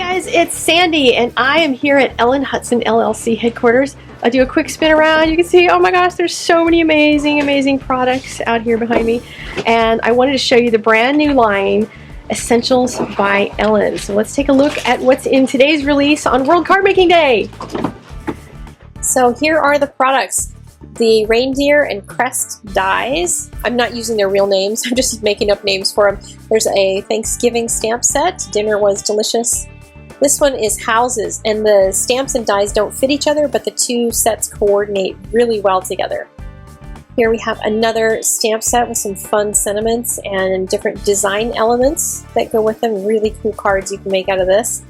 guys, it's Sandy and I am here at Ellen Hudson LLC headquarters. I'll do a quick spin around. You can see, oh my gosh, there's so many amazing products out here behind me. And I wanted to show you the brand new line, Essentials by Ellen. So let's take a look at what's in today's release on World Card Making Day. So here are the products. The reindeer and crest dies. I'm not using their real names, I'm just making up names for them. There's a Thanksgiving stamp set. Dinner was delicious. This one is houses, and the stamps and dies don't fit each other, but the two sets coordinate really well together. Here we have another stamp set with some fun sentiments and different design elements that go with them. Really cool cards you can make out of this.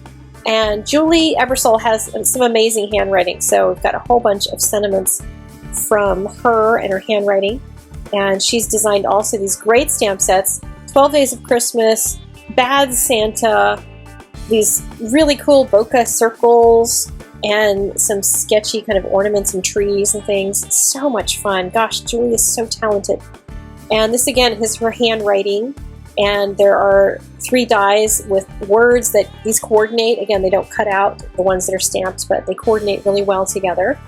And Julie Ebersole has some amazing handwriting, so we've got a whole bunch of sentiments from her and her handwriting. And she's designed also these great stamp sets, 12 Days of Christmas, Bad Santa, these really cool bokeh circles, and some sketchy kind of ornaments and trees and things. So much fun. Gosh, Julie is so talented. And this again is her handwriting, and there are 3 dies with words that these coordinate. Again, they don't cut out the ones that are stamped, but they coordinate really well together.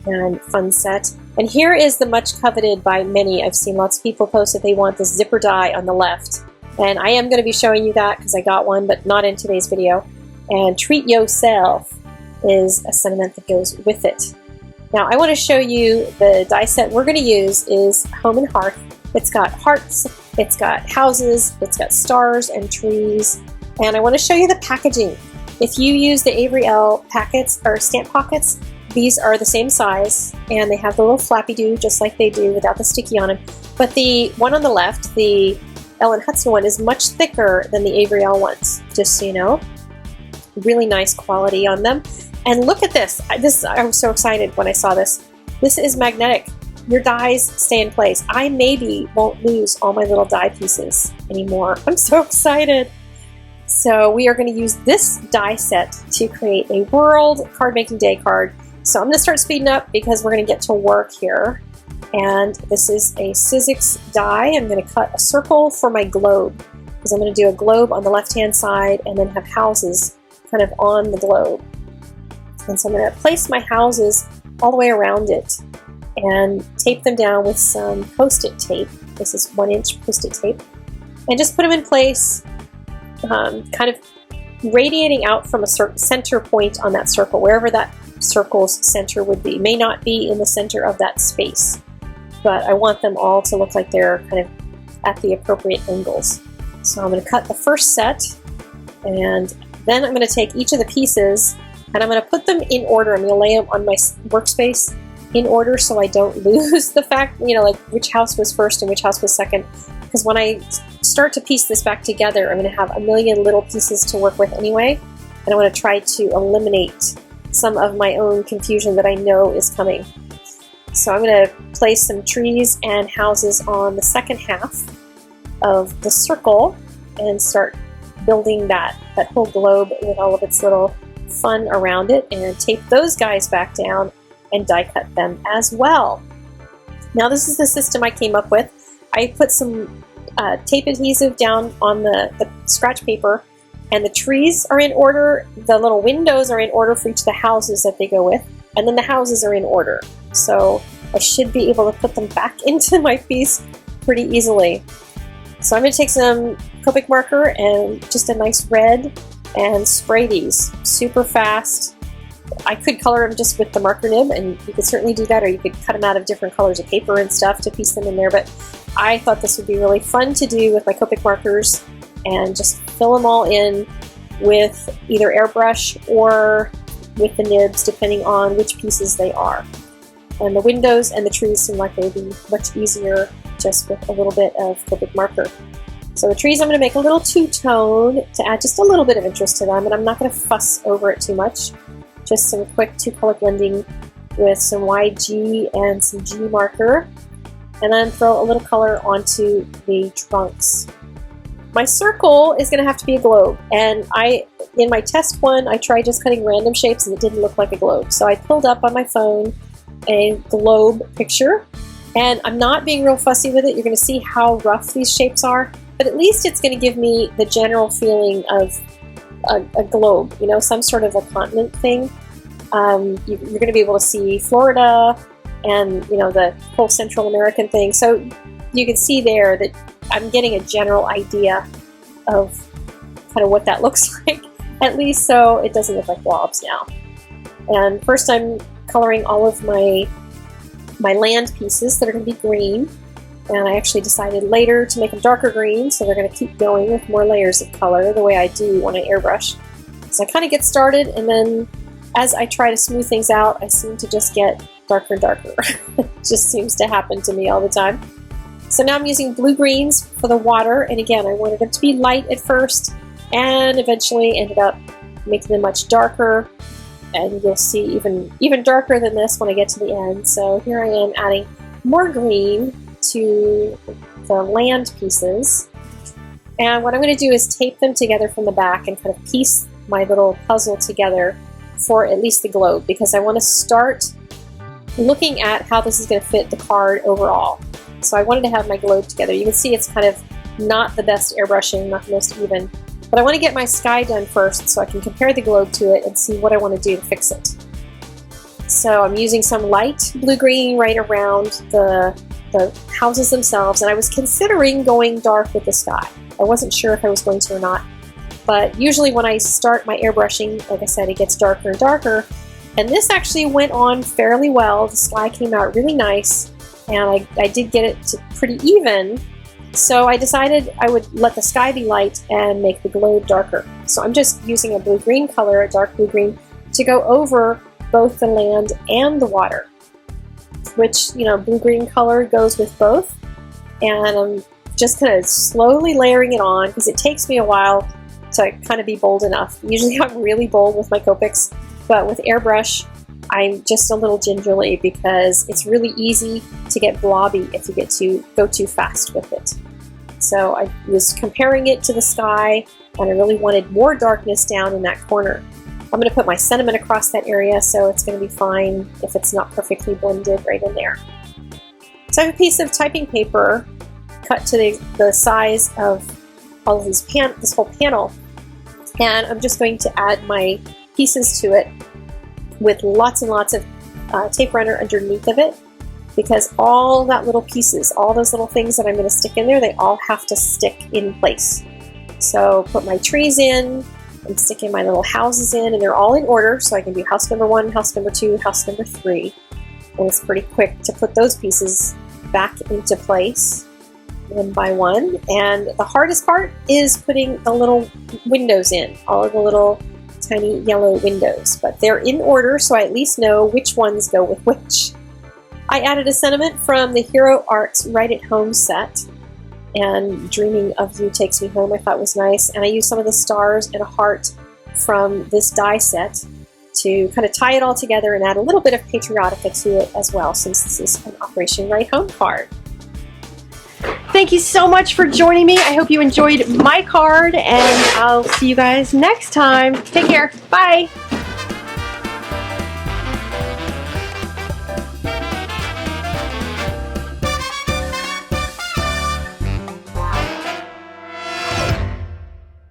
And fun set. And here is the much coveted by many. I've seen lots of people post that they want this zipper die on the left. And I am going to be showing you that because I got one, but not in today's video. And Treat Yourself is a sentiment that goes with it. Now I want to show you the die set we're going to use is Home and Hearth. It's got hearts, it's got houses, it's got stars and trees. And I want to show you the packaging. If you use the Avery Elle packets or stamp pockets, these are the same size, and they have the little flappy-doo just like they do without the sticky on them. But the one on the left, the Ellen Hudson one, is much thicker than the Avery Elle ones, just so you know. Really nice quality on them. And look at this. I was so excited when I saw this. This is magnetic. Your dies stay in place. I maybe won't lose all my little die pieces anymore. I'm so excited. So we are going to use this die set to create a World Card Making Day card. So I'm going to start speeding up because we're going to get to work here. And this is a Sizzix die. I'm going to cut a circle for my globe because I'm going to do a globe on the left-hand side and then have houses kind of on the globe. And so I'm going to place my houses all the way around it and tape them down with some Post-it tape. This is 1-inch Post-it tape. And just put them in place, kind of radiating out from a center point on that circle, wherever that circle's center would be. May not be in the center of that space, but I want them all to look like they're kind of at the appropriate angles. So I'm going to cut the first set, and then I'm going to take each of the pieces and I'm going to put them in order. I'm going to lay them on my workspace in order so I don't lose the fact, you know, like which house was first and which house was second. Because when I start to piece this back together, I'm going to have a million little pieces to work with anyway, and I want to try to eliminate some of my own confusion that I know is coming. So I'm going to place some trees and houses on the second half of the circle and start building that whole globe with all of its little fun around it, and tape those guys back down and die cut them as well. Now this is the system I came up with. I put some tape adhesive down on the scratch paper, and the trees are in order, the little windows are in order for each of the houses that they go with, and then the houses are in order. So I should be able to put them back into my piece pretty easily. So I'm going to take some Copic marker and just a nice red and spray these super fast. I could color them just with the marker nib, and you could certainly do that, or you could cut them out of different colors of paper and stuff to piece them in there, but I thought this would be really fun to do with my Copic markers and just fill them all in with either airbrush or with the nibs, depending on which pieces they are. And the windows and the trees seem like they would be much easier just with a little bit of Copic marker. So the trees I'm going to make a little two-tone to add just a little bit of interest to them, and I'm not going to fuss over it too much. Just some quick two-color blending with some YG and some G marker, and then throw a little color onto the trunks. My circle is going to have to be a globe, and in my test one I tried just cutting random shapes and it didn't look like a globe. So I pulled up on my phone a globe picture, and I'm not being real fussy with it. You're going to see how rough these shapes are, but at least it's going to give me the general feeling of a globe, you know, some sort of a continent thing. You're going to be able to see Florida and, you know, the whole Central American thing. So you can see there that I'm getting a general idea of kind of what that looks like, at least so it doesn't look like blobs now. And first I'm coloring all of my land pieces that are going to be green. And I actually decided later to make them darker green, so they're going to keep going with more layers of color the way I do when I airbrush. So I kind of get started, and then as I try to smooth things out, I seem to just get darker and darker. It just seems to happen to me all the time. So now I'm using blue-greens for the water, and again, I wanted them to be light at first, and eventually ended up making them much darker, and you'll see even darker than this when I get to the end. So here I am adding more green to the land pieces, and what I'm going to do is tape them together from the back and kind of piece my little puzzle together for at least the globe, because I want to start looking at how this is going to fit the card overall. So I wanted to have my globe together. You can see it's kind of not the best airbrushing, not the most even, but I want to get my sky done first so I can compare the globe to it and see what I want to do to fix it. So I'm using some light blue-green right around the houses themselves, and I was considering going dark with the sky. I wasn't sure if I was going to or not, but usually when I start my airbrushing, like I said, it gets darker and darker, and this actually went on fairly well. The sky came out really nice, and I did get it to pretty even, so I decided I would let the sky be light and make the globe darker. So I'm just using a blue-green color, a dark blue-green, to go over both the land and the water, which, you know, blue-green color goes with both, and I'm just kind of slowly layering it on because it takes me a while to kind of be bold enough. Usually I'm really bold with my Copics, but with airbrush I'm just a little gingerly because it's really easy to get blobby if you go too fast with it. So I was comparing it to the sky, and I really wanted more darkness down in that corner. I'm going to put my sentiment across that area, so it's going to be fine if it's not perfectly blended right in there. So I have a piece of typing paper cut to the size of all of this whole panel, and I'm just going to add my pieces to it with lots and lots of tape runner underneath of it, because all that little pieces, all those little things that I'm going to stick in there, they all have to stick in place. So put my trees in, I'm sticking my little houses in, and they're all in order, so I can do house number 1, house number 2, house number 3. And it's pretty quick to put those pieces back into place one by one. And the hardest part is putting the little windows in, all of the little tiny yellow windows. But they're in order, so I at least know which ones go with which. I added a sentiment from the Hero Arts Right at Home set, and Dreaming of You Takes Me Home I thought was nice, and I used some of the stars and a heart from this die set to kind of tie it all together and add a little bit of patriotica to it as well, since this is an Operation Right Home card. Thank you so much for joining me. I hope you enjoyed my card, and I'll see you guys next time. Take care. Bye.